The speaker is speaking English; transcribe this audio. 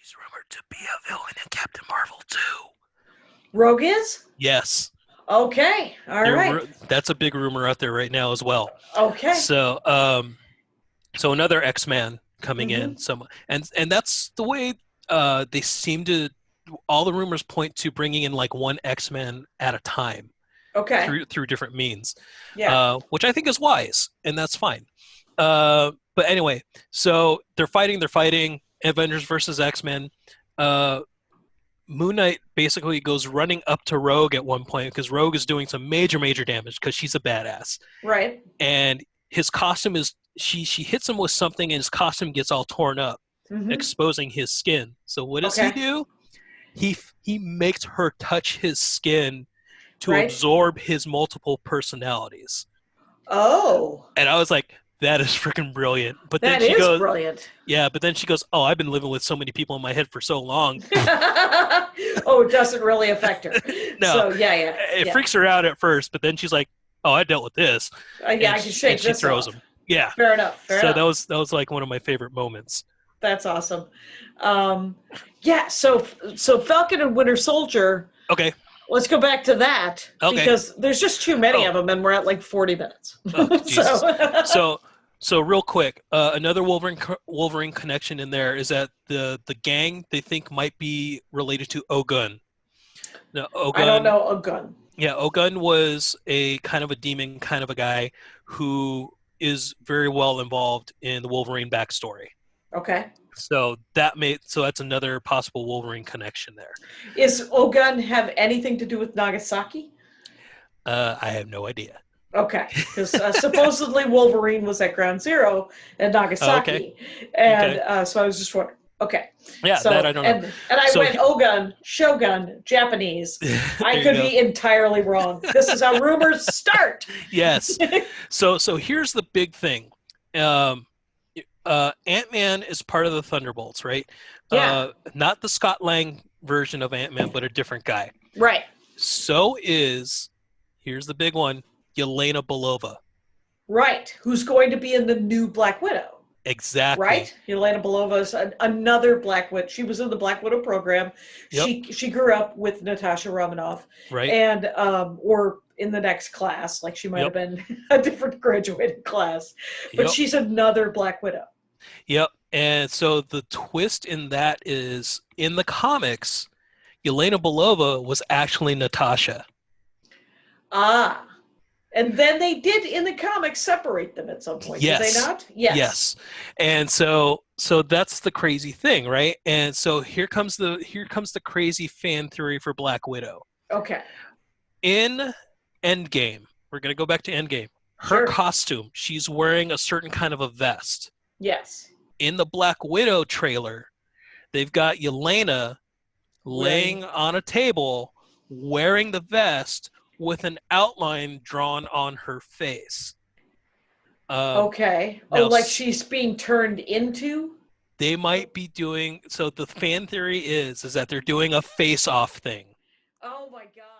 She's rumored to be a villain in Captain Marvel too. Rogue is? Yes. Okay. All right. That's a big rumor out there right now as well. Okay. So, so another X-Man coming in. Mm-hmm. And that's the way they seem to. All the rumors point to bringing in like one X-Man at a time Okay. through different means, Yeah. which I think is wise, and that's fine. But anyway, so they're fighting. They're fighting. Avengers versus X-Men. Uh, MoonNight basically goes running up to Rogue at one point because Rogue is doing some major damage because she's a badass, Right. and his costume is she hits him with something and his costume gets all torn up, Mm-hmm. exposing his skin. So what does he Okay. do? He makes her touch his skin to Right. absorb his multiple personalities. Oh, And I was like, that is freaking brilliant. But then that she is goes, brilliant. yeah, but then she goes, oh, I've been living with so many people in my head for so long. Oh, it doesn't really affect her. No, So yeah. it freaks her out at first, but then she's like, oh, I dealt with this. Yeah, I can And shake she this throws off. him. Yeah. Fair enough. Fair So enough. that was like one of my favorite moments. That's awesome. Um, yeah. So Falcon and Winter Soldier. Okay. Let's go back to that Okay. because there's just too many Oh, of them, and we're at like 40 minutes. oh Jesus. So So real quick, another Wolverine connection in there is that the gang they think might be related to Ogun. Now I don't Ogun, know a gun. yeah, Ogun was a kind of a demon kind of a guy who is very well involved in the Wolverine backstory. Okay. So that's another possible Wolverine connection there. Is Ogun have anything to do with Nagasaki? I have no idea. Okay, because supposedly Wolverine was at Ground Zero in Oh, okay. Nagasaki, and Okay. so I was just wondering. Okay, Yeah, that so I don't know. and I So went Ogun, Shogun, Japanese. I there you could go. be entirely wrong. This is how rumors start. Yes. So here's the big thing. Um, Ant-Man is part of the Thunderbolts, right? Yeah, Not the Scott Lang version of Ant-Man, but a different guy. right, So is, here's the big one, Yelena Belova. right. Who's going to be in the new Black Widow? Exactly. Right? Yelena Belova is another Black Widow. She was in the Black Widow program. Yep. She grew up with Natasha Romanoff, Right. and or in the next class, like she might Yep. have been a different graduated class, but Yep. she's another Black Widow. Yep. And so the twist in that is in the comics, Yelena Belova was actually Natasha. Ah. And then they did in the comics separate them at some point, did they Yes. not? Yes. Yes. And so that's the crazy thing, right? And so here comes the crazy fan theory for Black Widow. Okay. In Endgame, we're going to go back to Endgame. Her Sure. costume, she's wearing a certain kind of a vest. Yes. In the Black Widow trailer, they've got Yelena laying on a table wearing the vest with an outline drawn on her face. Okay. Now, like she's being turned into? they might be doing, so the fan theory is that they're doing a face-off thing. Oh my God.